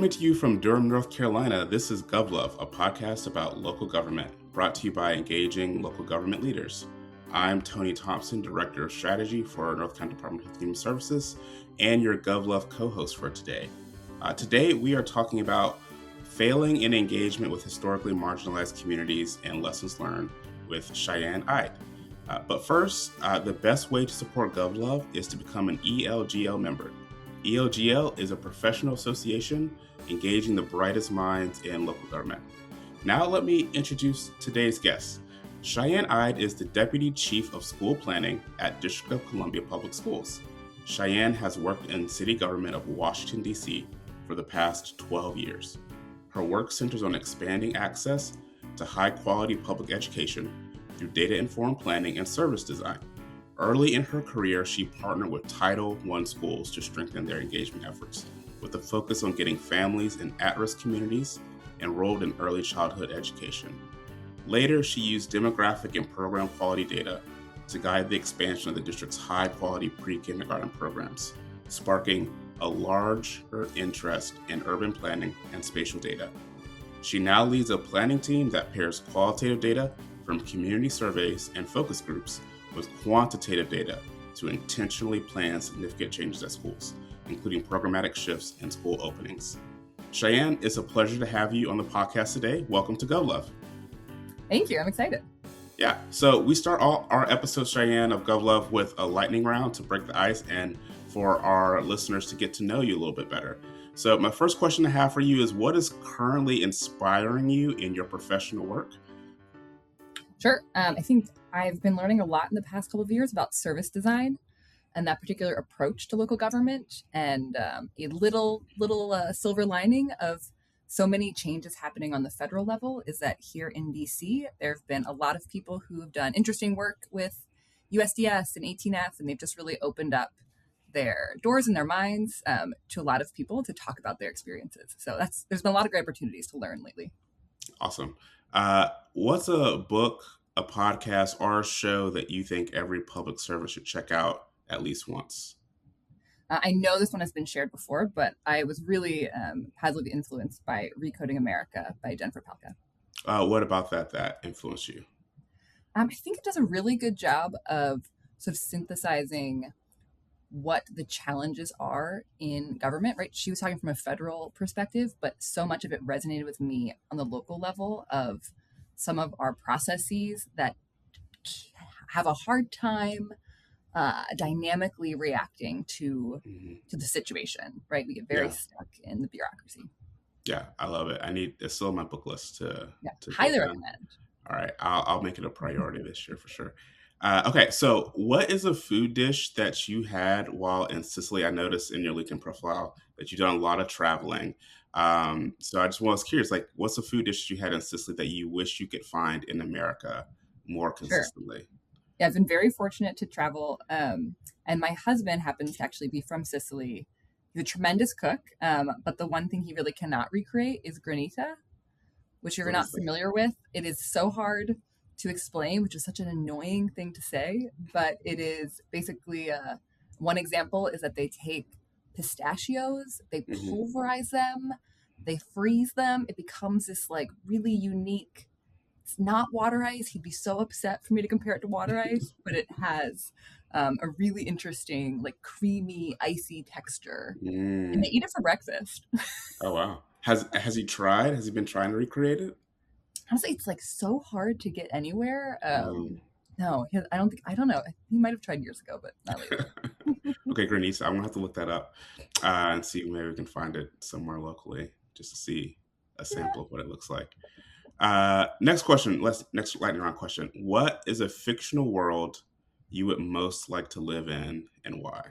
Coming to you from Durham, North Carolina, this is GovLove, a podcast about local government, brought to you by engaging local government leaders. I'm Toney Thompson, Director of Strategy for North Carolina Department of Human Services, and your GovLove co-host for today. Today, we are talking about failing in engagement with historically marginalized communities and lessons learned with Chyanne Eyde. But first, the best way to support GovLove is to become an ELGL member. ELGL is a professional association engaging the brightest minds in local government. Now let me introduce today's guest. Chyanne Eyde is the Deputy Chief of School Planning at District of Columbia Public Schools. Chyanne has worked in city government of Washington, D.C. for the past 12 years. Her work centers on expanding access to high-quality public education through data-informed planning and service design. Early in her career, she partnered with Title I schools to strengthen their engagement efforts, with a focus on getting families in at-risk communities enrolled in early childhood education. Later, she used demographic and program quality data to guide the expansion of the district's high-quality pre-kindergarten programs, sparking a larger interest in urban planning and spatial data. She now leads a planning team that pairs qualitative data from community surveys and focus groups with quantitative data to intentionally plan significant changes at schools, including programmatic shifts in school openings. Chyanne, it's a pleasure to have you on the podcast today. Welcome to GovLove. Thank you. I'm excited. Yeah, so we start all our episodes, Chyanne, of GovLove with a lightning round to break the ice and for our listeners to get to know you a little bit better. So my first question I have for you is, what is currently inspiring you in your professional work? Sure. I think I've been learning a lot in the past couple of years about service design and that particular approach to local government, and a little silver lining of so many changes happening on the federal level is that here in DC, there have been a lot of people who have done interesting work with USDS and 18F, and they've just really opened up their doors and their minds to a lot of people to talk about their experiences. So there's been a lot of great opportunities to learn lately. Awesome. What's a book, a podcast, or a show that you think every public servant should check out at least once? I know this one has been shared before, but I was really positively influenced by Recoding America by Jennifer Palka. What about that influenced you? I think it does a really good job of sort of synthesizing what the challenges are in government, right? She was talking from a federal perspective, but so much of it resonated with me on the local level of some of our processes that have a hard time dynamically reacting to the situation, right? We get very stuck in the bureaucracy. Yeah, I love it. It's still on my book list to highly recommend. All right, I'll make it a priority this year for sure. Okay, so what is a food dish that you had while in Sicily? I noticed in your LinkedIn profile that you've done a lot of traveling. So I just was curious, like, what's a food dish you had in Sicily that you wish you could find in America more consistently? Sure. Yeah, I've been very fortunate to travel. And my husband happens to actually be from Sicily. He's a tremendous cook. But the one thing he really cannot recreate is granita, which if you're not familiar with, it is so hard to explain, which is such an annoying thing to say, but it is basically one example is that they take pistachios, they pulverize them, they freeze them. It becomes this like really unique, it's not water ice. He'd be so upset for me to compare it to water ice, but it has a really interesting, like creamy, icy texture. And they eat it for breakfast. Oh, wow. Has he tried? Has he been trying to recreate it? Honestly, it's like so hard to get anywhere. No, I don't know. He might have tried years ago, but not later. Okay, granita. I'm gonna have to look that up and see maybe we can find it somewhere locally just to see a sample of what it looks like. Next question. Next lightning round question. What is a fictional world you would most like to live in, and why?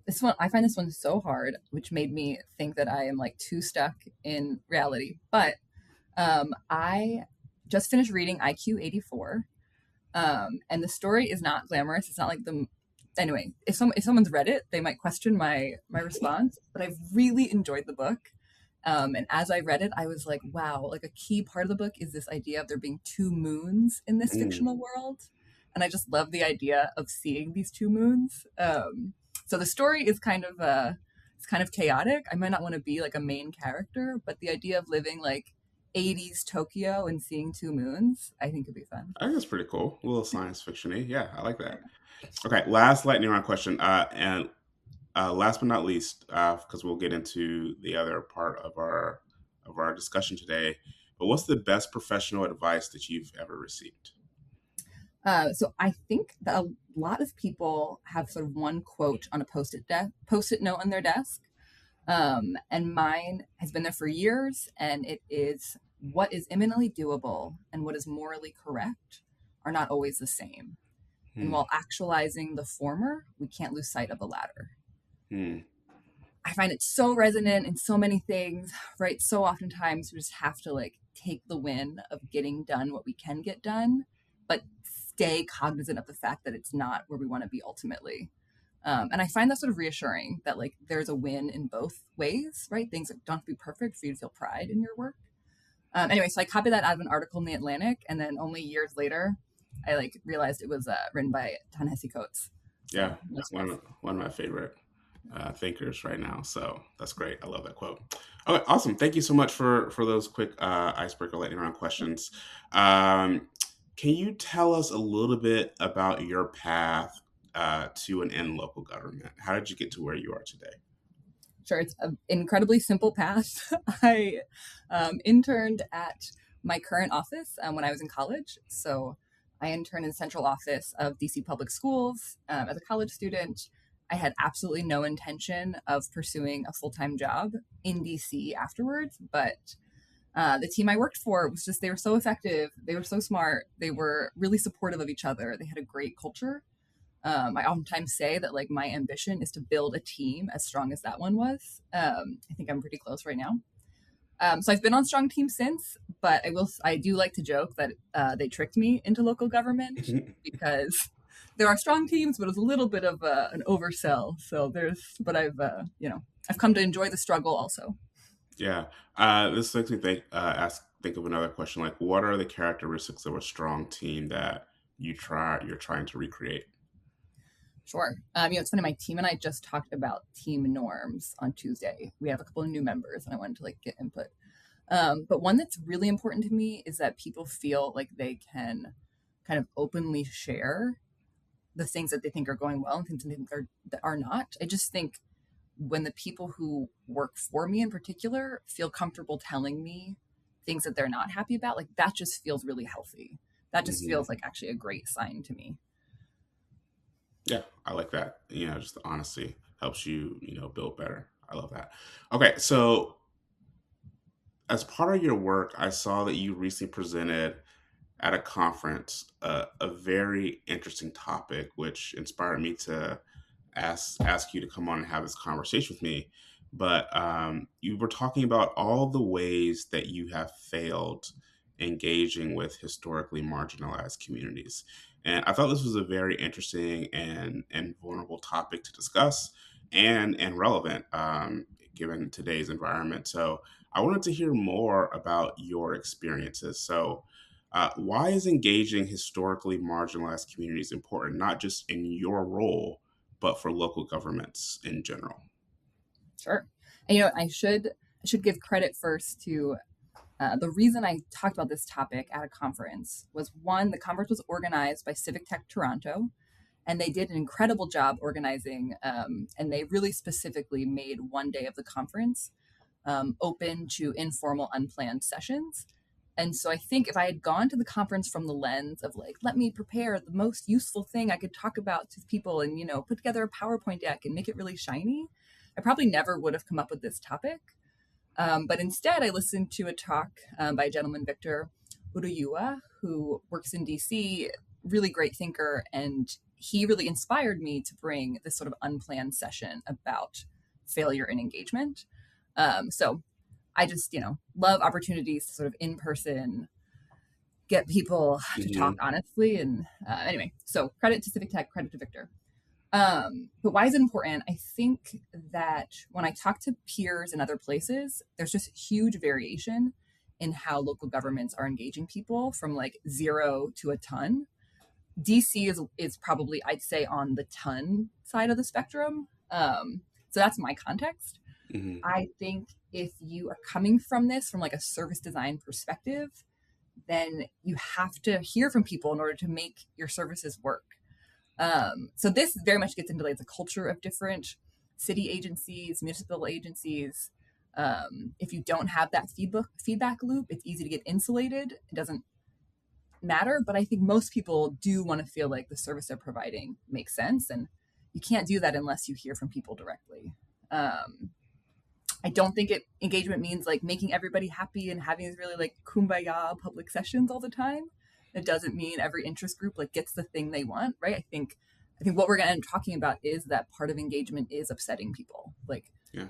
This one, I find this one so hard, which made me think that I am like too stuck in reality. But I just finished reading IQ 84, and the story is not glamorous. It's not like anyway, if someone's read it, they might question my response, but I've really enjoyed the book. And as I read it, I was like, wow, like a key part of the book is this idea of there being two moons in this fictional world. And I just love the idea of seeing these two moons. So the story is kind of it's kind of chaotic. I might not want to be like a main character, but the idea of living like 80s Tokyo and seeing two moons, I think could be fun. I think that's pretty cool. A little science fiction-y. Yeah, I like that. Okay, last lightning round question. And last but not least, because we'll get into the other part of our discussion today. But what's the best professional advice that you've ever received? So I think that a lot of people have sort of one quote on a post-it note on their desk. And mine has been there for years, and it is, what is imminently doable and what is morally correct are not always the same. And Hmm. while actualizing the former, we can't lose sight of the latter. Hmm. I find it so resonant in so many things, right? So oftentimes we just have to like take the win of getting done what we can get done, but stay cognizant of the fact that it's not where we want to be ultimately. And I find that sort of reassuring that like there's a win in both ways, right? Things that don't have to be perfect for you to feel pride in your work. Anyway, so I copied that out of an article in the Atlantic, and then only years later, I like realized it was written by Ta-Nehisi Coates. Yeah, So no surprise. one of my favorite thinkers right now. So that's great. I love that quote. Okay, awesome. Thank you so much for those quick icebreaker lightning round questions. Um, can you tell us a little bit about your path to and in local government? How did you get to where you are today? Sure, it's an incredibly simple path. I interned at my current office when I was in college. So I interned in the central office of DC Public Schools as a college student. I had absolutely no intention of pursuing a full-time job in DC afterwards, but the team I worked for was just, they were so effective. They were so smart. They were really supportive of each other. They had a great culture. I oftentimes say that like my ambition is to build a team as strong as that one was. I think I'm pretty close right now. So I've been on strong teams since, but I do like to joke that they tricked me into local government because there are strong teams, but it's a little bit of an oversell. So but I've come to enjoy the struggle also. Yeah, this makes me think of another question. Like, what are the characteristics of a strong team that you're trying to recreate? Sure. It's funny. My team and I just talked about team norms on Tuesday. We have a couple of new members, and I wanted to like get input. But one that's really important to me is that people feel like they can kind of openly share the things that they think are going well and things that are not. I just think when the people who work for me in particular feel comfortable telling me things that they're not happy about, like that just feels really healthy. That just Hmm. feels like actually a great sign to me. Yeah, I like that. Just the honesty helps you, build better. I love that. Okay, so as part of your work, I saw that you recently presented at a conference a very interesting topic, which inspired me to ask you to come on and have this conversation with me. But you were talking about all the ways that you have failed engaging with historically marginalized communities. And I thought this was a very interesting and vulnerable topic to discuss and relevant given today's environment. So I wanted to hear more about your experiences. So why is engaging historically marginalized communities important, not just in your role, but for local governments in general? Sure. And I should give credit first to the reason I talked about this topic at a conference was, one, the conference was organized by Civic Tech Toronto, and they did an incredible job organizing. And they really specifically made one day of the conference open to informal, unplanned sessions. And so I think if I had gone to the conference from the lens of like, let me prepare the most useful thing I could talk about to people and, put together a PowerPoint deck and make it really shiny, I probably never would have come up with this topic. But instead, I listened to a talk by a gentleman, Victor Uruyua, who works in DC, really great thinker. And he really inspired me to bring this sort of unplanned session about failure and engagement. So I just, love opportunities to sort of in person get people to talk Hmm. honestly. And anyway, so credit to Civic Tech, credit to Victor. But why is it important? I think that when I talk to peers in other places, there's just huge variation in how local governments are engaging people from like 0 to a ton. DC is probably, I'd say, on the ton side of the spectrum. So that's my context. Hmm. I think if you are coming from this from like a service design perspective, then you have to hear from people in order to make your services work. So this very much gets into like the culture of different city agencies, municipal agencies. If you don't have that feedback loop, it's easy to get insulated. It doesn't matter, but I think most people do want to feel like the service they're providing makes sense, and you can't do that unless you hear from people directly. I don't think engagement means like making everybody happy and having these really like kumbaya public sessions all the time. It doesn't mean every interest group like gets the thing they want, right? I think what we're going to end up talking about is that part of engagement is upsetting people. Like, Yeah.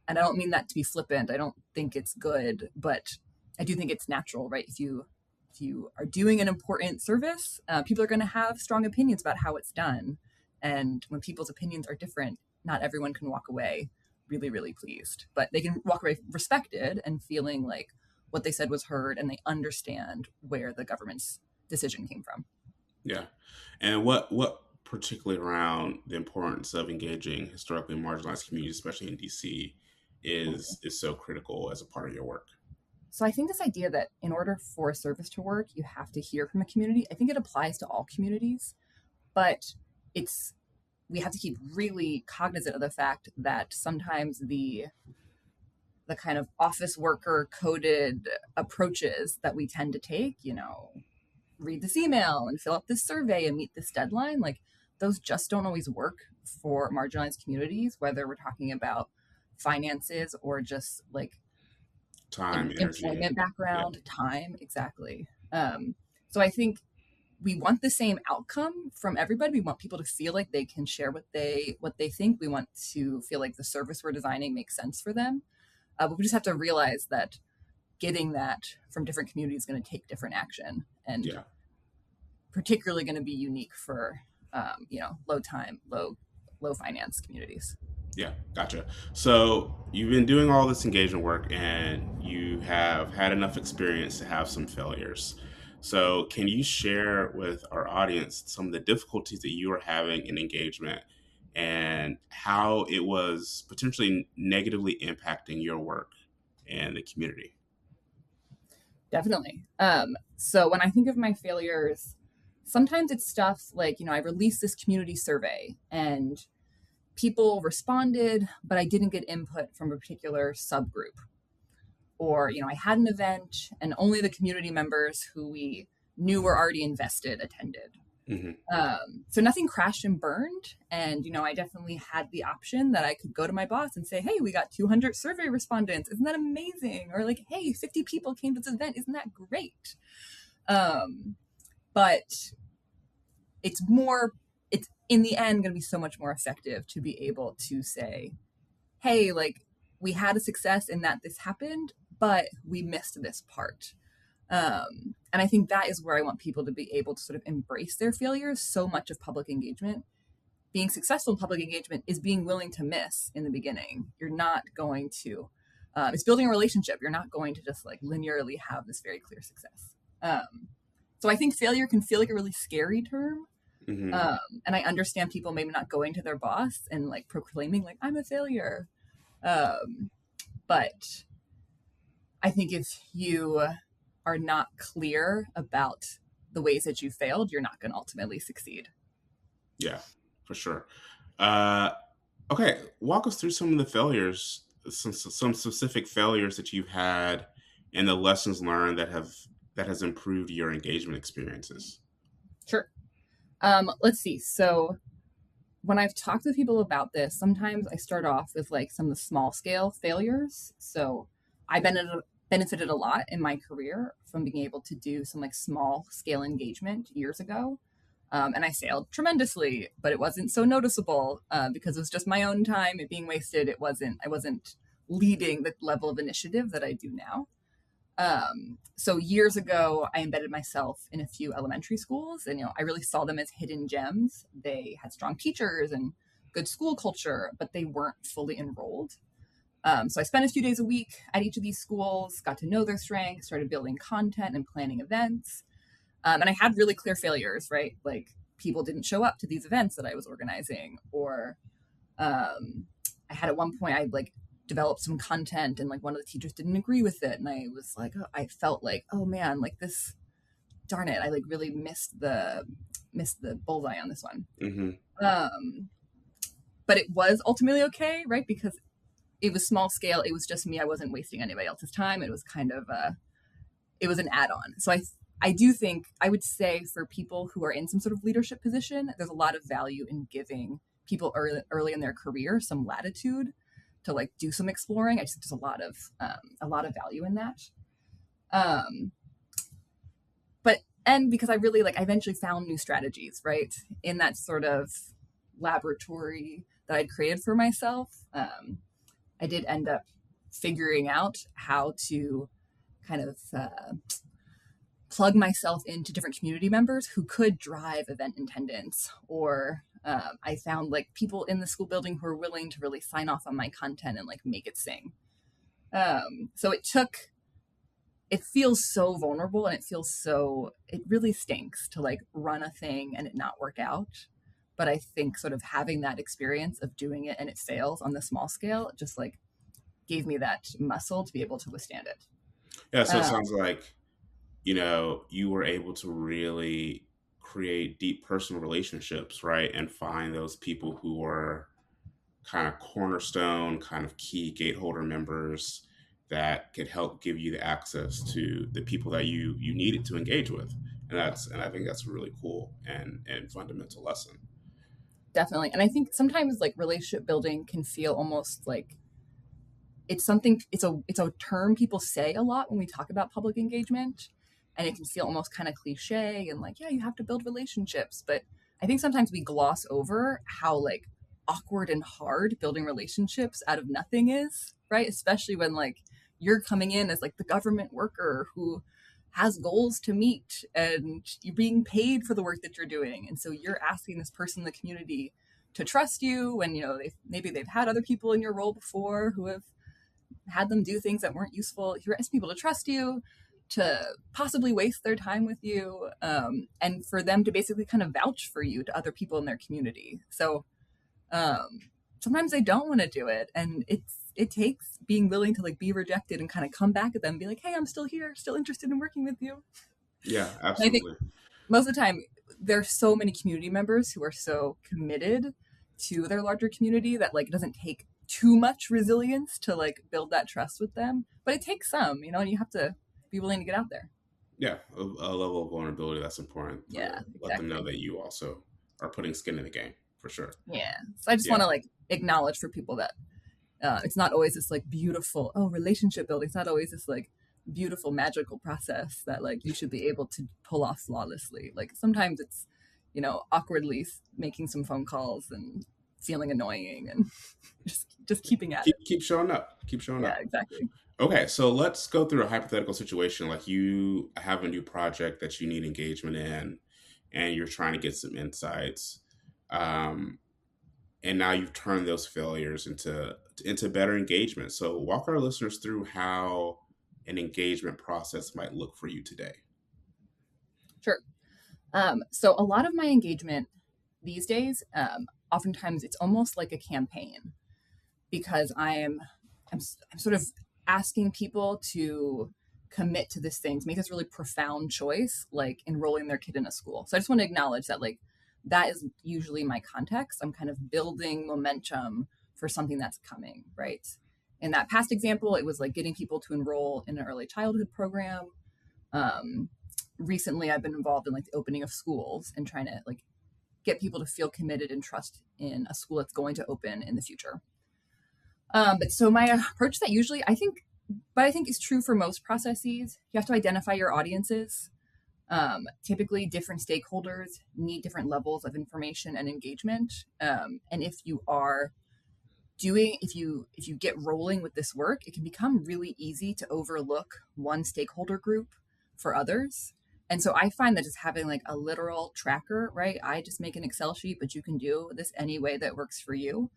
and I don't mean that to be flippant. I don't think it's good, but I do think it's natural, right? If you are doing an important service, people are going to have strong opinions about how it's done, and when people's opinions are different, not everyone can walk away really, really pleased, but they can walk away respected and feeling like what they said was heard and they understand where the government's decision came from. Yeah. And what particularly around the importance of engaging historically marginalized communities, especially in DC, is so critical as a part of your work? So I think this idea that in order for a service to work, you have to hear from a community, I think it applies to all communities, but it's we have to keep really cognizant of the fact that sometimes the kind of office worker coded approaches that we tend to take, read this email and fill out this survey and meet this deadline, like those just don't always work for marginalized communities, whether we're talking about finances or just like Time, energy. employment Yeah. background, time, exactly. So I think we want the same outcome from everybody. We want people to feel like they can share what they think. We want to feel like the service we're designing makes sense for them. But we just have to realize that getting that from different communities is going to take different action, and Yeah. particularly going to be unique for low finance communities. Yeah, gotcha. So you've been doing all this engagement work and you have had enough experience to have some failures. So can you share with our audience some of the difficulties that you are having in engagement and how it was potentially negatively impacting your work and the community? Definitely. So when I think of my failures, sometimes it's stuff like, I released this community survey and people responded, but I didn't get input from a particular subgroup. Or, I had an event and only the community members who we knew were already invested attended. Hmm. So nothing crashed and burned. And, I definitely had the option that I could go to my boss and say, hey, we got 200 survey respondents. Isn't that amazing? Or like, hey, 50 people came to this event. Isn't that great? But it's in the end going to be so much more effective to be able to say, hey, like we had a success in that this happened, but we missed this part. And I think that is where I want people to be able to sort of embrace their failures. So much of public engagement, being successful in public engagement, is being willing to miss in the beginning. You're not going to, it's building a relationship. You're not going to just like linearly have this very clear success. So I think failure can feel like a really scary term. Hmm. And I understand people maybe not going to their boss and like proclaiming like I'm a failure. But I think if you are not clear about the ways that you failed, you're not going to ultimately succeed. Yeah, for sure. Uh, okay, walk us through some of the failures, some specific failures that you've had, and the lessons learned that has improved your engagement experiences. Sure. Let's see. So when I've talked to people about this, sometimes I start off with like some of the small scale failures. So I benefited a lot in my career from being able to do some like small scale engagement years ago. And I failed tremendously, but it wasn't so noticeable because it was just my own time, it being wasted. I wasn't leading the level of initiative that I do now. So years ago, I embedded myself in a few elementary schools, and I really saw them as hidden gems. They had strong teachers and good school culture, but they weren't fully enrolled. So I spent a few days a week at each of these schools, got to know their strengths, started building content and planning events. And I had really clear failures, right? Like people didn't show up to these events that I was organizing, or I had at one point, I like developed some content and like one of the teachers didn't agree with it. And I was like, oh, I felt like, oh man, like this, darn it. I like really missed the bullseye on this one. Mm-hmm. But it was ultimately okay, right? Because it was small scale. It was just me. I wasn't wasting anybody else's time. It was kind of it was an add-on. So I do think I would say for people who are in some sort of leadership position, there's a lot of value in giving people early in their career some latitude to like do some exploring. I just think there's a lot of value in that. But and because I really like, I eventually found new strategies, right, in that sort of laboratory that I'd created for myself. I did end up figuring out how to kind of plug myself into different community members who could drive event attendance, or I found like people in the school building who are willing to really sign off on my content and like make it sing. So it feels so vulnerable, and it really stinks to like run a thing and it not work out. But I think sort of having that experience of doing it and it fails on the small scale just like gave me that muscle to be able to withstand it. Yeah, so it sounds like, you were able to really create deep personal relationships, right? And find those people who were kind of cornerstone, kind of key gateholder members that could help give you the access to the people that you needed to engage with. And I think that's a really cool and fundamental lesson. Definitely. And I think sometimes like relationship building can feel almost like it's a term people say a lot when we talk about public engagement, and it can feel almost kind of cliche and like, yeah, you have to build relationships. But I think sometimes we gloss over how like awkward and hard building relationships out of nothing is, right? Especially when like you're coming in as like the government worker who has goals to meet and you're being paid for the work that you're doing. And so you're asking this person in the community to trust you when, maybe they've had other people in your role before who have had them do things that weren't useful. You're asking people to trust you, to possibly waste their time with you, and for them to basically kind of vouch for you to other people in their community. So sometimes they don't want to do it, and it takes being willing to like be rejected and kind of come back at them and be like, hey, I'm still here, still interested in working with you. Yeah, absolutely. I think most of the time there's so many community members who are so committed to their larger community that like it doesn't take too much resilience to like build that trust with them, but it takes some, and you have to be willing to get out there. Yeah, a level of vulnerability that's important. Yeah, let them know that you also are putting skin in the game, for sure. Yeah, so I just want to like acknowledge for people that it's not always this like beautiful relationship building. It's not always this like beautiful magical process that like you should be able to pull off flawlessly. Like sometimes it's awkwardly making some phone calls and feeling annoying and just keeping at it. Keep showing up. Keep showing up. Yeah, exactly. Okay, so let's go through a hypothetical situation. Like you have a new project that you need engagement in, and you're trying to get some insights, and now you've turned those failures into better engagement. So walk our listeners through how an engagement process might look for you today. Sure. So a lot of my engagement these days, oftentimes it's almost like a campaign, because I'm sort of asking people to commit to this thing, to make this really profound choice, like enrolling their kid in a school. So I just want to acknowledge that like that is usually my context. I'm kind of building momentum for something that's coming, right? In that past example, it was like getting people to enroll in an early childhood program. Recently, I've been involved in like the opening of schools and trying to like get people to feel committed and trust in a school that's going to open in the future. But so my approach that usually I think is true for most processes, you have to identify your audiences. Typically different stakeholders need different levels of information and engagement. And if you get rolling with this work, it can become really easy to overlook one stakeholder group for others. And so I find that just having like a literal tracker, right? I just make an Excel sheet, but you can do this any way that works for you.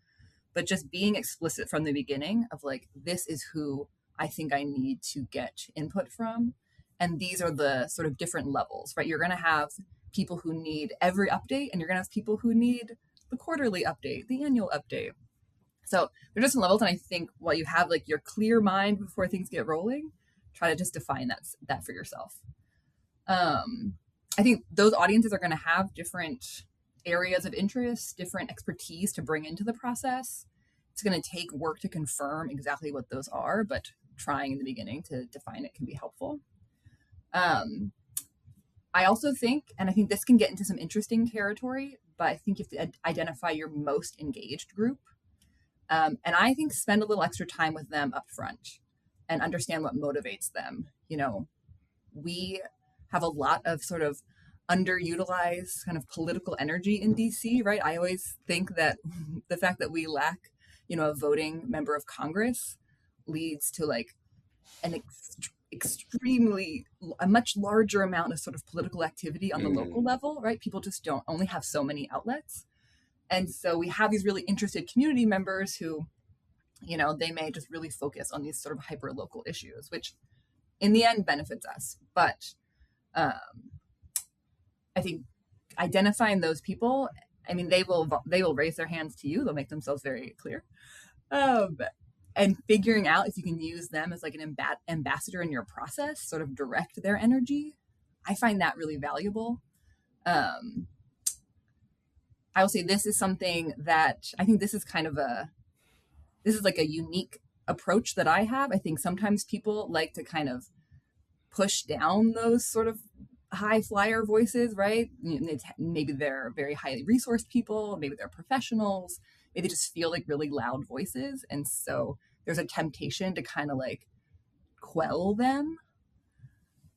But just being explicit from the beginning of like, this is who I think I need to get input from. And these are the sort of different levels, right? You're going to have people who need every update, and you're going to have people who need the quarterly update, the annual update. So there's just some levels, and I think while you have like your clear mind before things get rolling, try to just define that for yourself. I think those audiences are going to have different areas of interest, different expertise to bring into the process. It's going to take work to confirm exactly what those are, but trying in the beginning to define it can be helpful. I also think, and I think this can get into some interesting territory, but I think you have to identify your most engaged group. And I think spend a little extra time with them up front and understand what motivates them. We have a lot of sort of underutilized kind of political energy in DC, right? I always think that the fact that we lack, a voting member of Congress leads to like an extremely a much larger amount of sort of political activity on the local level, right? People just don't only have so many outlets. And so we have these really interested community members who, they may just really focus on these sort of hyper local issues, which in the end benefits us. But I think identifying those people, I mean, they will raise their hands to you. They'll make themselves very clear. And figuring out if you can use them as like an ambassador in your process, sort of direct their energy. I find that really valuable. I will say this is something that I think this is like a unique approach that I have. I think sometimes people like to kind of push down those sort of high flyer voices, right? Maybe they're very highly resourced people, maybe they're professionals, maybe they just feel like really loud voices. And so there's a temptation to kind of like quell them.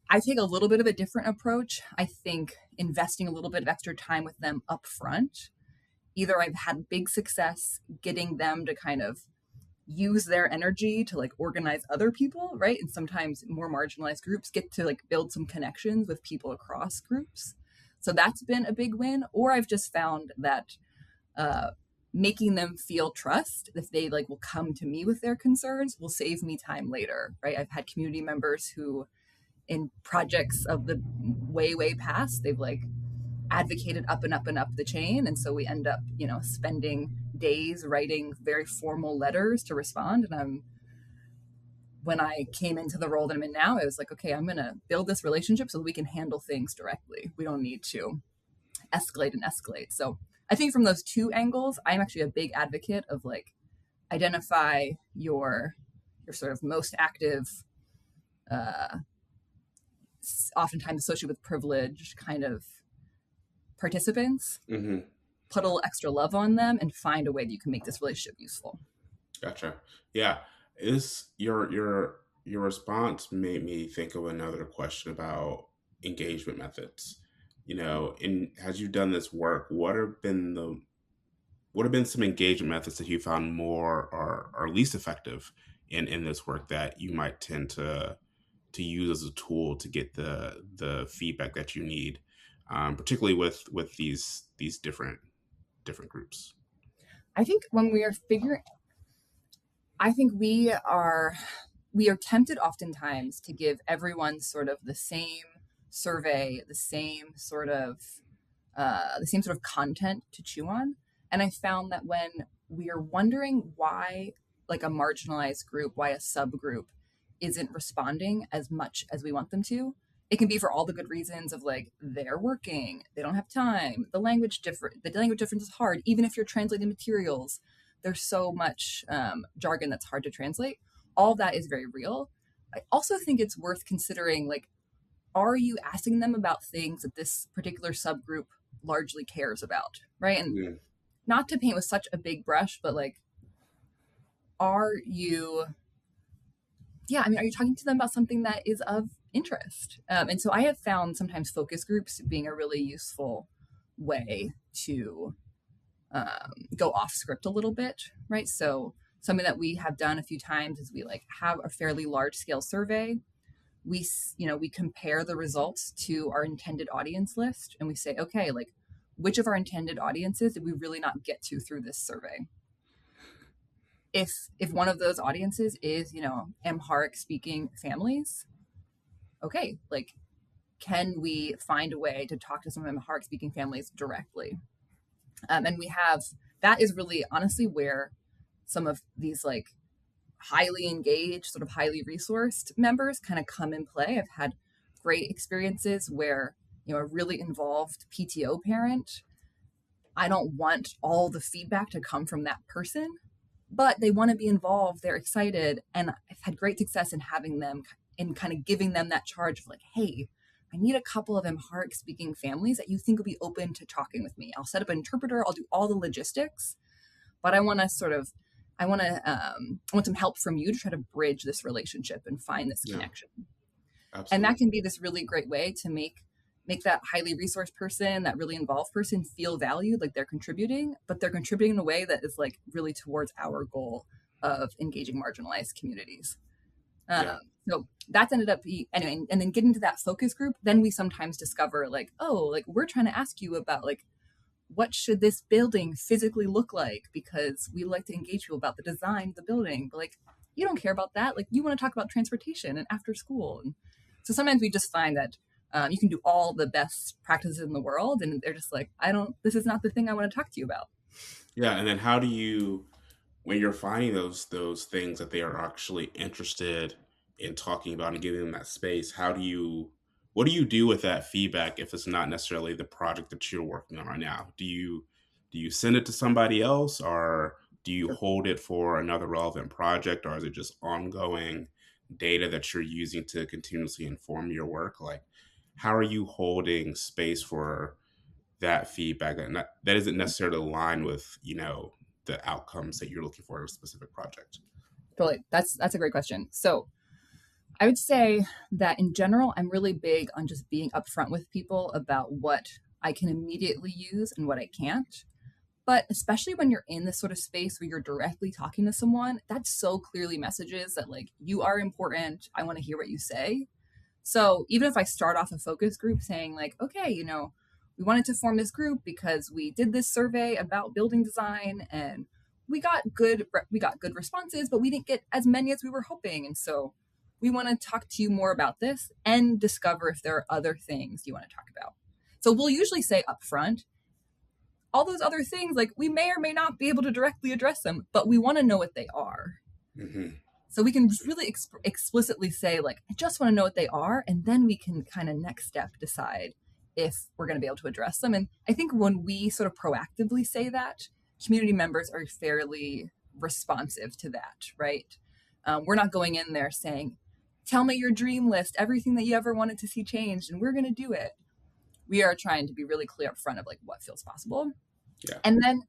I take a little bit of a different approach. I think investing a little bit of extra time with them up front. Either I've had big success getting them to kind of use their energy to like organize other people, right? And sometimes more marginalized groups get to like build some connections with people across groups. So that's been a big win. Or I've just found that making them feel trust, if they like will come to me with their concerns, will save me time later, right? I've had community members who in projects of the way past, they've like advocated up and up and up the chain. And so we end up, spending days writing very formal letters to respond. And when I came into the role that I'm in now, I was like, okay, I'm going to build this relationship so that we can handle things directly. We don't need to escalate. So I think from those two angles, I'm actually a big advocate of like, identify your sort of most active, oftentimes associated with privilege kind of participants, put a little extra love on them, and find a way that you can make this relationship useful. Gotcha. Yeah. Your response made me think of another question about engagement methods. As you've done this work, what have been some engagement methods that you found more or least effective in this work that you might tend to use as a tool to get the feedback that you need, particularly with these different groups? I think when we are we are tempted oftentimes to give everyone sort of the same survey, the same sort of content to chew on. And I found that when we are wondering why like a marginalized group, why a subgroup isn't responding as much as we want them to, it can be for all the good reasons of like they're working, they don't have time, the language difference is hard. Even if you're translating materials, there's so much jargon that's hard to translate. All that is very real. I also think it's worth considering, like, are you asking them about things that this particular subgroup largely cares about, right? And not to paint with such a big brush, but like, are you talking to them about something that is of interest? And so I have found sometimes focus groups being a really useful way to go off script a little bit, right? So something that we have done a few times is we like have a fairly large scale survey. We compare the results to our intended audience list, and we say, okay, like, which of our intended audiences did we really not get to through this survey? If one of those audiences is, Amharic speaking families, okay, like, can we find a way to talk to some Amharic speaking families directly? And that is really honestly where some of these like highly engaged, sort of highly resourced members kind of come in play. I've had great experiences where, a really involved PTO parent, I don't want all the feedback to come from that person, but they want to be involved. They're excited. And I've had great success in having them, in kind of giving them that charge of like, hey, I need a couple of Amharic speaking families that you think will be open to talking with me. I'll set up an interpreter. I'll do all the logistics, but I want some help from you to try to bridge this relationship and find this connection. Absolutely. And that can be this really great way to make that highly resourced person, that really involved person feel valued, like they're contributing, but they're contributing in a way that is like really towards our goal of engaging marginalized communities. So that's ended up anyway, and then getting to that focus group, then we sometimes discover like, oh, like we're trying to ask you about like, what should this building physically look like? Because we like to engage people about the design of the building, but like, you don't care about that. Like you want to talk about transportation and after school. And so sometimes we just find that you can do all the best practices in the world, and they're just like, this is not the thing I want to talk to you about. Yeah. And then how do you, when you're finding those things that they are actually interested in talking about and giving them that space, what do you do with that feedback if it's not necessarily the project that you're working on right now? Do you send it to somebody else, or do you hold it for another relevant project, or is it just ongoing data that you're using to continuously inform your work? Like, how are you holding space for that feedback that isn't necessarily aligned with, the outcomes that you're looking for in a specific project? Totally. That's a great question. So I would say that in general, I'm really big on just being upfront with people about what I can immediately use and what I can't. But especially when you're in this sort of space where you're directly talking to someone, that so clearly messages that like, you are important. I want to hear what you say. So even if I start off a focus group saying like, okay, we wanted to form this group because we did this survey about building design and we got good responses, but we didn't get as many as we were hoping. And so we want to talk to you more about this and discover if there are other things you want to talk about. So we'll usually say up front, all those other things, like we may or may not be able to directly address them, but we want to know what they are. Mm-hmm. So we can really explicitly say like, I just want to know what they are. And then we can kind of next step decide if we're going to be able to address them. And I think when we sort of proactively say that, community members are fairly responsive to that, right? We're not going in there saying, tell me your dream list, everything that you ever wanted to see changed, and we're going to do it. We are trying to be really clear up front of like what feels possible. Yeah. And then,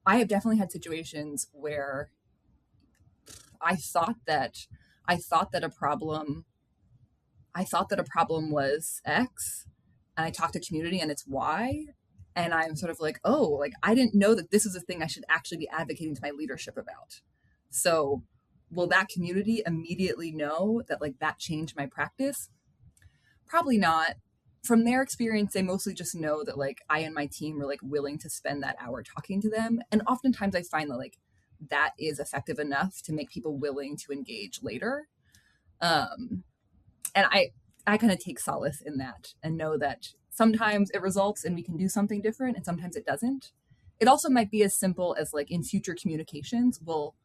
I have definitely had situations where I thought that a problem was X, and I talked to community and it's Y. And I'm sort of like, oh, like I didn't know that this is a thing I should actually be advocating to my leadership about. So will that community immediately know that like that changed my practice? Probably not. From their experience, they mostly just know that like I and my team were like willing to spend that hour talking to them. And oftentimes I find that like that is effective enough to make people willing to engage later. And I kind of take solace in that and know that sometimes it results and we can do something different and sometimes it doesn't. It also might be as simple as like in future communications, we'll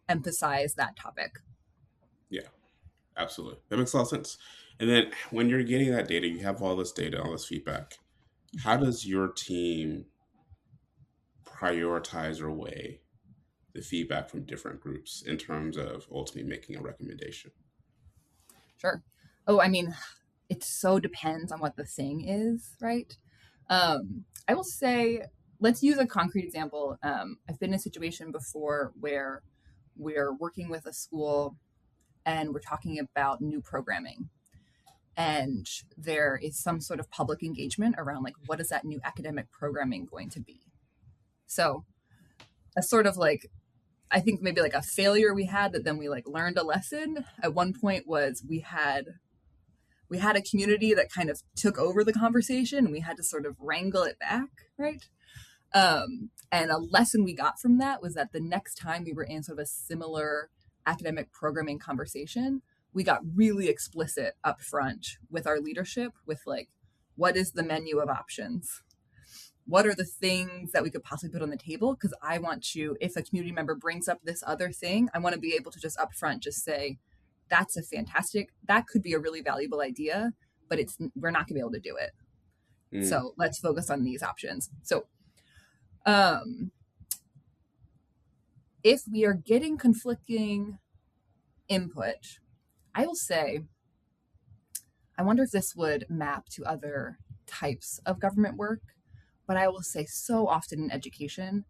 emphasize that topic. Yeah, absolutely. That makes a lot of sense. And then when you're getting that data, you have all this data, all this feedback. How does your team prioritize or weigh the feedback from different groups in terms of ultimately making a recommendation? Sure. Oh, I mean, it so depends on what the thing is, right? I will say, let's use a concrete example. I've been in a situation before where we're working with a school and we're talking about new programming. And there is some sort of public engagement around like, what is that new academic programming going to be? So a sort of like, I think maybe like a failure we had that then we like learned a lesson at one point was we had a community that kind of took over the conversation and we had to sort of wrangle it back, right? And a lesson we got from that was that the next time we were in sort of a similar academic programming conversation, we got really explicit up front with our leadership with like, what is the menu of options? what are the things that we could possibly put on the table? Because I want to, if a community member brings up this other thing, I want to be able to just upfront just say, that could be a really valuable idea, but we're not gonna be able to do it. So let's focus on these options. So if we are getting conflicting input, I will say, I wonder if this would map to other types of government work, but I will say so often in education,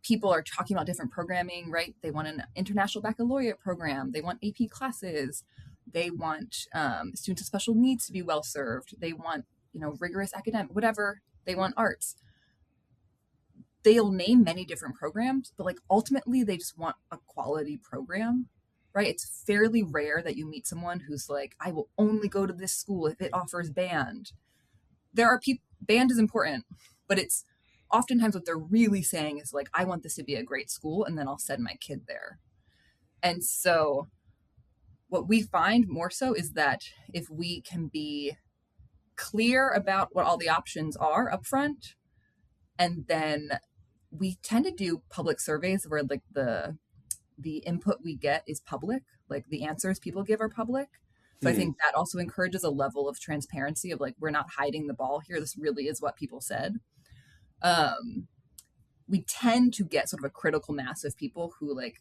people are talking about different programming, right? They want an international baccalaureate program. They want AP classes. They want students with special needs to be well served. They want, rigorous academic, whatever. They want arts. They'll name many different programs, but like ultimately they just want a quality program, right? It's fairly rare that you meet someone who's like, I will only go to this school if it offers band. There are people, band is important, but it's oftentimes what they're really saying is like, I want this to be a great school and then I'll send my kid there. And so what we find more so is that if we can be clear about what all the options are up front, and then we tend to do public surveys where like the input we get is public, like the answers people give are public. So I think that also encourages a level of transparency of like, we're not hiding the ball here. This really is what people said. We tend to get sort of a critical mass of people who like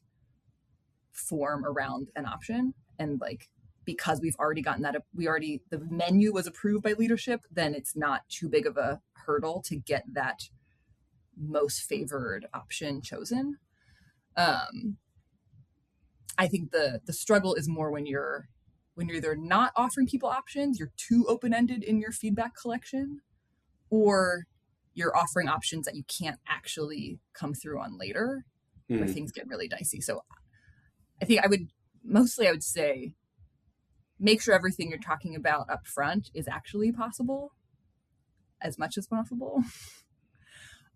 form around an option, and like because we've already gotten that, the menu was approved by leadership, then it's not too big of a hurdle to get that most favored option chosen. I think the struggle is more when you're either not offering people options, you're too open-ended in your feedback collection, or you're offering options that you can't actually come through on later, where things get really dicey. So I think I would say, make sure everything you're talking about up front is actually possible as much as possible.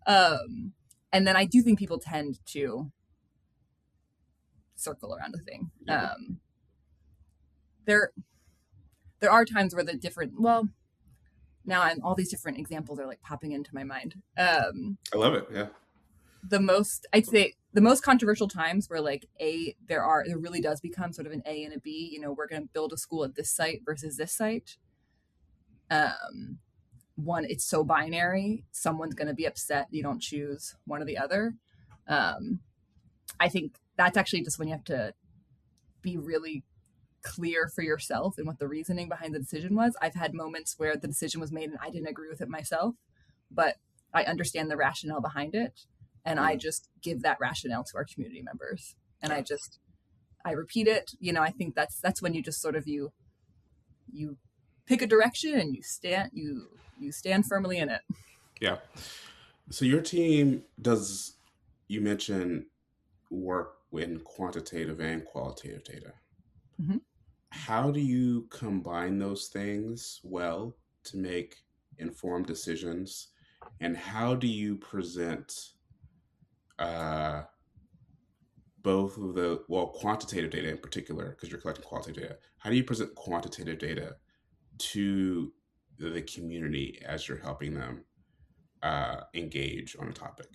And then I do think people tend to circle around a thing. There are times where all these different examples are like popping into my mind. I love it. Yeah. I'd say the most controversial times where like there really does become sort of an A and a B, we're going to build a school at this site versus this site. One, it's so binary. Someone's going to be upset you don't choose one or the other. I think that's actually just when you have to be really clear for yourself and what the reasoning behind the decision was. I've had moments where the decision was made and I didn't agree with it myself, but I understand the rationale behind it. And I just give that rationale to our community members. And I repeat it. I think that's when you just sort of, you pick a direction and you stand firmly in it. Yeah. So your team does, you mentioned, work in quantitative and qualitative data. Mm-hmm. How do you combine those things well to make informed decisions? And how do you present both of quantitative data in particular, because you're collecting qualitative data, how do you present quantitative data to the community as you're helping them engage on a topic?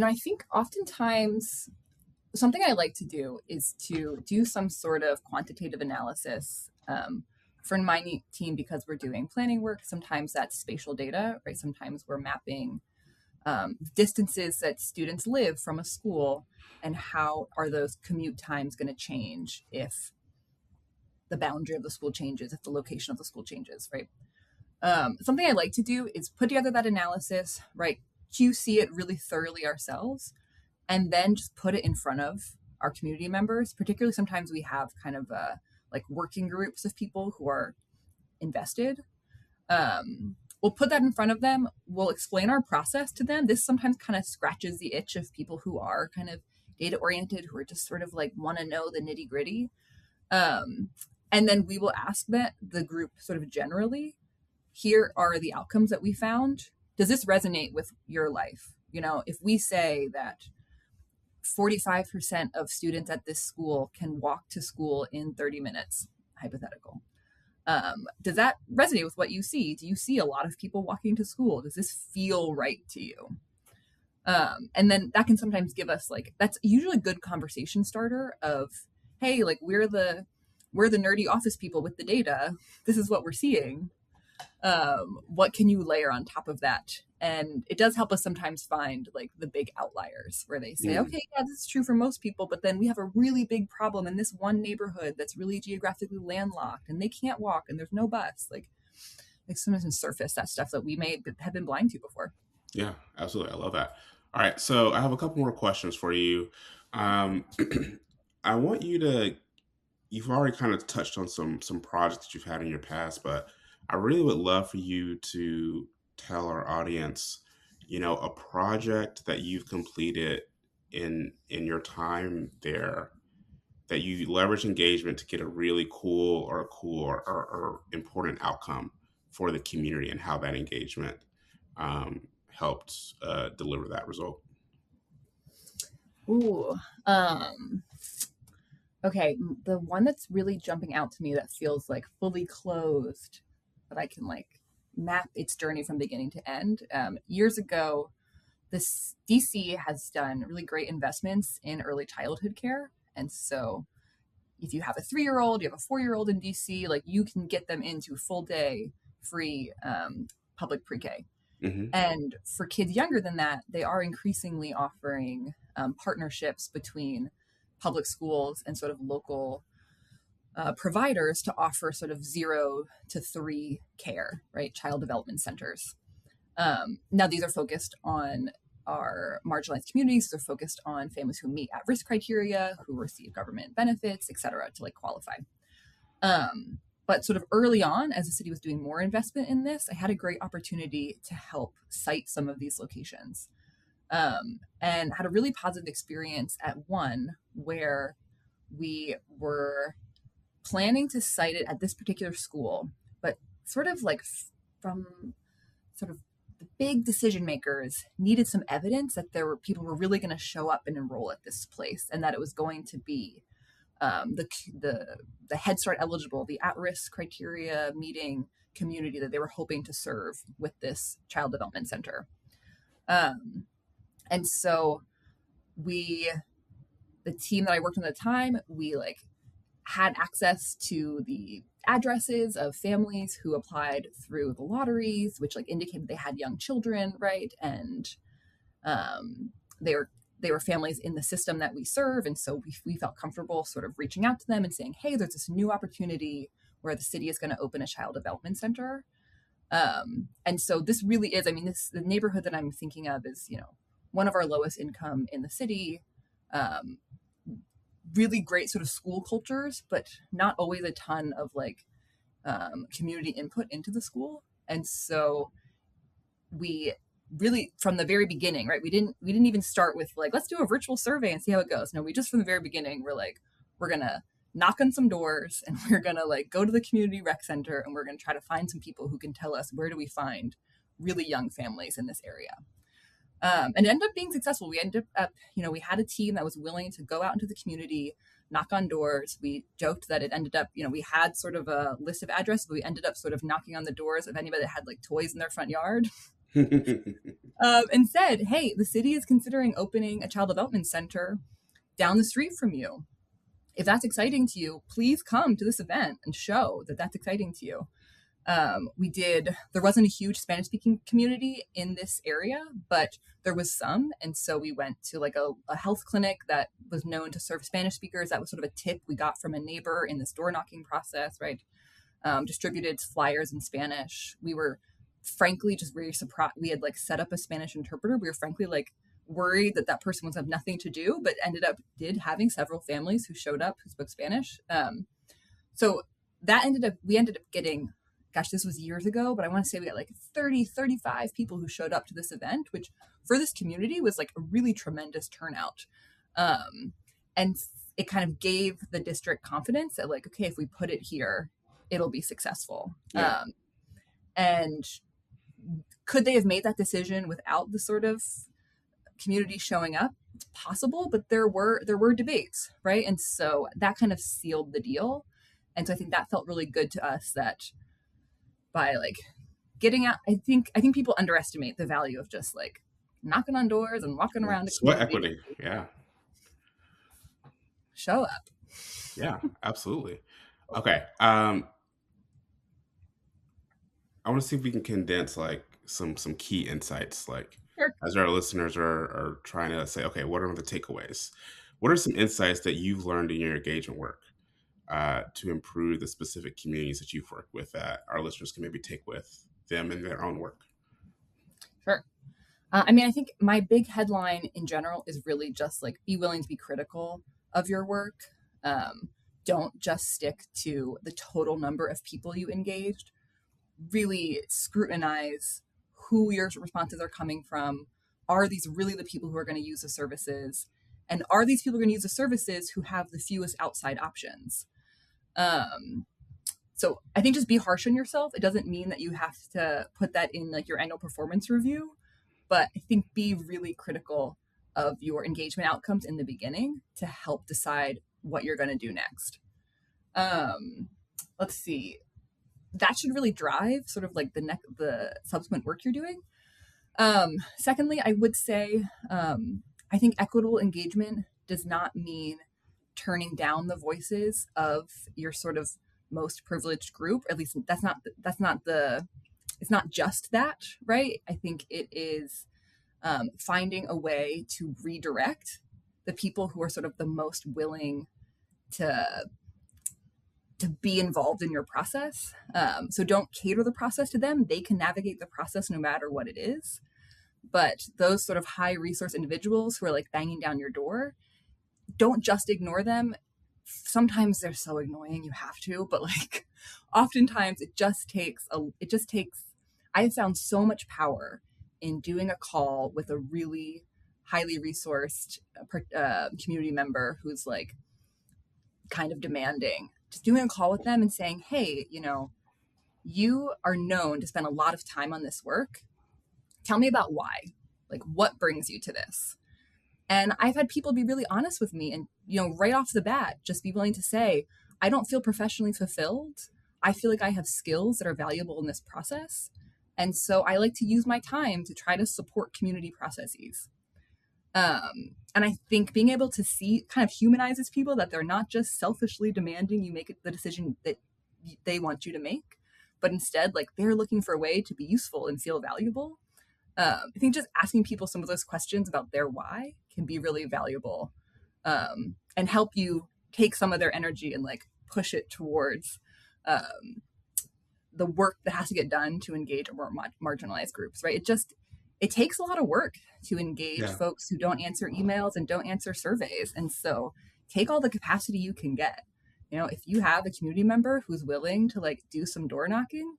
I think oftentimes something I like to do is to do some sort of quantitative analysis. For my team, because we're doing planning work, sometimes that's spatial data, right? Sometimes we're mapping distances that students live from a school, and how are those commute times going to change if the boundary of the school changes, if the location of the school changes, right? Something I like to do is put together that analysis, right? QC it really thoroughly ourselves, and then just put it in front of our community members. Particularly sometimes we have kind of like working groups of people who are invested. We'll put that in front of them. We'll explain our process to them. This sometimes kind of scratches the itch of people who are kind of data oriented, who are just sort of like want to know the nitty gritty. And then we will ask the group sort of generally, here are the outcomes that we found. Does this resonate with your life? If we say that 45% of students at this school can walk to school in 30 minutes, hypothetical, Does that resonate with what you see? Do you see a lot of people walking to school? Does this feel right to you? And then that can sometimes give us like, that's usually a good conversation starter of, hey, like we're the nerdy office people with the data. This is what we're seeing. What can you layer on top of that? And it does help us sometimes find like the big outliers where they say, okay, yeah, this is true for most people, but then we have a really big problem in this one neighborhood that's really geographically landlocked and they can't walk and there's no bus. Like sometimes can surface that stuff that we may have been blind to before. Yeah, absolutely. I love that. All right, so I have a couple more questions for you. I want you to, you've already kind of touched on some projects that you've had in your past, but I really would love for you to tell our audience, a project that you've completed in your time there that you leverage engagement to get a really cool or important outcome for the community and how that engagement helped deliver that result. Ooh, okay. The one that's really jumping out to me that feels like fully closed, but I can like map its journey from beginning to end. Years ago, this DC has done really great investments in early childhood care. And so if you have a 3-year-old, you have a 4-year-old in DC, like you can get them into full day free public pre-K. Mm-hmm. And for kids younger than that, they are increasingly offering partnerships between public schools and sort of local providers to offer sort of 0 to 3 care, right? Child development centers. Now, these are focused on our marginalized communities. They're focused on families who meet at-risk criteria, who receive government benefits, et cetera, to like qualify. But sort of early on, as the city was doing more investment in this, I had a great opportunity to help site some of these locations. And had a really positive experience at one where we were planning to site it at this particular school, but sort of like from sort of the big decision makers needed some evidence that there were people who were really going to show up and enroll at this place, and that it was going to be the Head Start eligible, the at-risk criteria meeting community that they were hoping to serve with this child development center. And so the team that I worked on at the time, we like had access to the addresses of families who applied through the lotteries, which like indicated they had young children, right? And they were families in the system that we serve. And so we felt comfortable sort of reaching out to them and saying, hey, there's this new opportunity where the city is going to open a child development center. And so this really is, I mean, the neighborhood that I'm thinking of is, one of our lowest income in the city. Really great sort of school cultures, but not always a ton of like community input into the school. And so we really, from the very beginning, right, we didn't even start with like, let's do a virtual survey and see how it goes. No, we just from the very beginning, we're like, we're gonna knock on some doors and we're gonna like go to the community rec center and we're gonna try to find some people who can tell us where do we find really young families in this area. And it ended up being successful. We ended up, we had a team that was willing to go out into the community, knock on doors. We joked that it ended up, we had sort of a list of addresses, but we ended up sort of knocking on the doors of anybody that had like toys in their front yard. And said, hey, the city is considering opening a child development center down the street from you. If that's exciting to you, please come to this event and show that that's exciting to you. There wasn't a huge Spanish speaking community in this area, but there was some. And so we went to like a health clinic that was known to serve Spanish speakers. That was sort of a tip we got from a neighbor in this door knocking process, right? Distributed flyers in Spanish. We were frankly just very surprised. We had like set up a Spanish interpreter. We were frankly like worried that person would have nothing to do, but did having several families who showed up who spoke Spanish. So we ended up getting, gosh, this was years ago, but I want to say we got like 35 people who showed up to this event, which for this community was like a really tremendous turnout. And it kind of gave the district confidence that like, okay, if we put it here, it'll be successful. Yeah. And could they have made that decision without the sort of community showing up? It's possible, but there were debates, right? And so that kind of sealed the deal. And so I think that felt really good to us, that by like getting out, I think people underestimate the value of just like knocking on doors and walking around a Sweat community. equity. Yeah. Show up. Yeah, absolutely. Okay. I want to see if we can condense like some key insights, like Sure. as our listeners are trying to say, okay, what are the takeaways? What are some insights that you've learned in your engagement work to improve the specific communities that you've worked with that our listeners can maybe take with them in their own work? Sure. I mean, I think my big headline in general is really just like be willing to be critical of your work. Don't just stick to the total number of people you engaged. Really scrutinize who your responses are coming from. Are these really the people who are going to use the services? And are these people going to use the services who have the fewest outside options? So I think just be harsh on yourself. It doesn't mean that you have to put that in like your annual performance review, but I think be really critical of your engagement outcomes in the beginning to help decide what you're going to do next. Let's see. That should really drive sort of like the subsequent work you're doing. Secondly, I would say I think equitable engagement does not mean turning down the voices of your sort of most privileged group. At least it's not just that, right? I think it is finding a way to redirect the people who are sort of the most willing to be involved in your process. So don't cater the process to them. They can navigate the process no matter what it is. But those sort of high resource individuals who are like banging down your door, don't just ignore them. Sometimes they're so annoying you have to, but like oftentimes it just takes I found so much power in doing a call with a really highly resourced community member who's like kind of demanding, just doing a call with them and saying, hey, you are known to spend a lot of time on this work. Tell me about why. Like, what brings you to this? And I've had people be really honest with me and, right off the bat, just be willing to say, I don't feel professionally fulfilled. I feel like I have skills that are valuable in this process. And so I like to use my time to try to support community processes. And I think being able to see kind of humanizes people, that they're not just selfishly demanding you make the decision that they want you to make, but instead, like, they're looking for a way to be useful and feel valuable. I think just asking people some of those questions about their why can be really valuable, and help you take some of their energy and like push it towards the work that has to get done to engage more marginalized groups, right? It takes a lot of work to engage folks who don't answer emails and don't answer surveys. And so take all the capacity you can get. If you have a community member who's willing to like do some door knocking,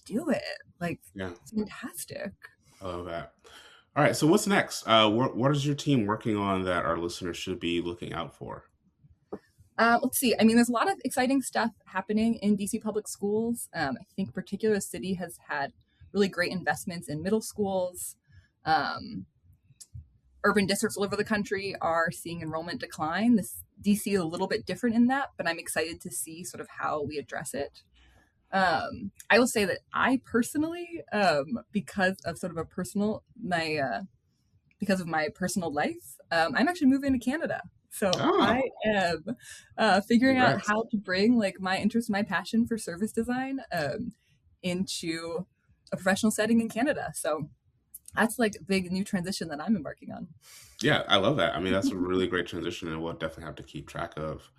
do it. Like, it's fantastic. I love that. All right. So what's next? What is your team working on that our listeners should be looking out for? Let's see. I mean, there's a lot of exciting stuff happening in DC public schools. I think particularly the city has had really great investments in middle schools. Urban districts all over the country are seeing enrollment decline. DC is a little bit different in that, but I'm excited to see sort of how we address it. I will say that I personally, because of my personal life, I'm actually moving to Canada. So I am figuring out how to bring like my interest, my passion for service design into a professional setting in Canada. So that's like a big new transition that I'm embarking on. Yeah, I love that. I mean, that's a really great transition, and we'll definitely have to keep track of,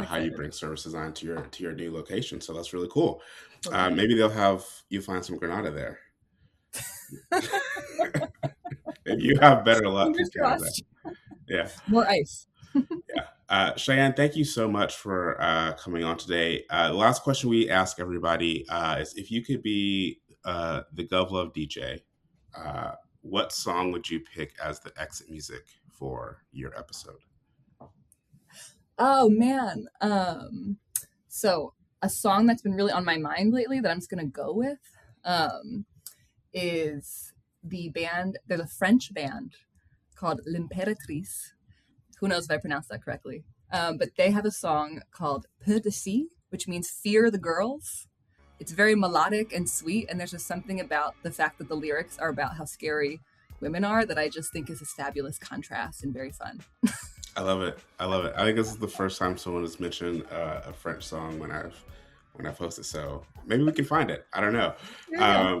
how you bring service design to your new location. So that's really cool. Maybe you'll find some Granada there. Maybe you have better luck in Canada. Yeah. More ice. Yeah. Chyanne, thank you so much for coming on today. The last question we ask everybody is, if you could be the GovLove DJ, what song would you pick as the exit music for your episode? Oh, man. So a song that's been really on my mind lately that I'm just going to go with is the band. There's a French band called L'Impératrice. Who knows if I pronounced that correctly? But they have a song called Peu de Si, which means fear the girls. It's very melodic and sweet, and there's just something about the fact that the lyrics are about how scary women are that I just think is a fabulous contrast and very fun. I love it. I love it. I think this is the first time someone has mentioned a French song when I've hosted. So maybe we can find it. I don't know. Yeah.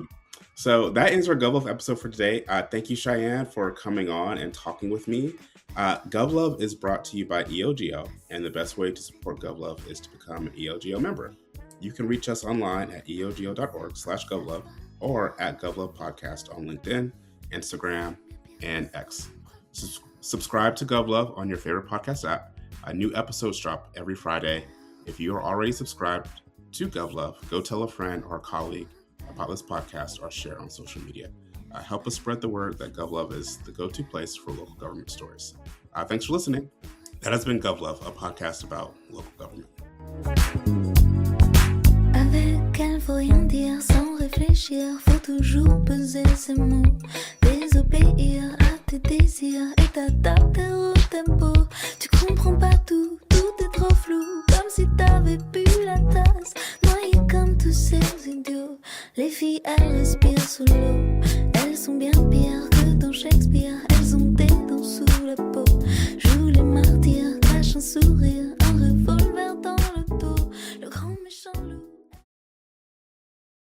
So that ends our Gov Love episode for today. Thank you, Chyanne, for coming on and talking with me. Gov Love is brought to you by EOGO, and the best way to support Gov Love is to become an EOGO member. You can reach us online at eogo.org/govlove or at GovLove Podcast on LinkedIn, Instagram, and X. Subscribe to GovLove on your favorite podcast app. New episodes drop every Friday. If you are already subscribed to GovLove, go tell a friend or a colleague about this podcast or share on social media. Help us spread the word that GovLove is the go-to place for local government stories. Thanks for listening. That has been GovLove, a podcast about local government. Avec elle, faut rien dire sans réfléchir, faut toujours peser ses mots, désobéir à tes désirs et t'adapter au tempo. Tu comprends pas tout, tout est trop flou, comme si t'avais bu la tasse, noyé comme tous ces idiots. Les filles, elles respirent sous l'eau, elles sont bien pires que dans Shakespeare, elles ont des dents sous la peau, jouent les martyrs, cachent un sourire.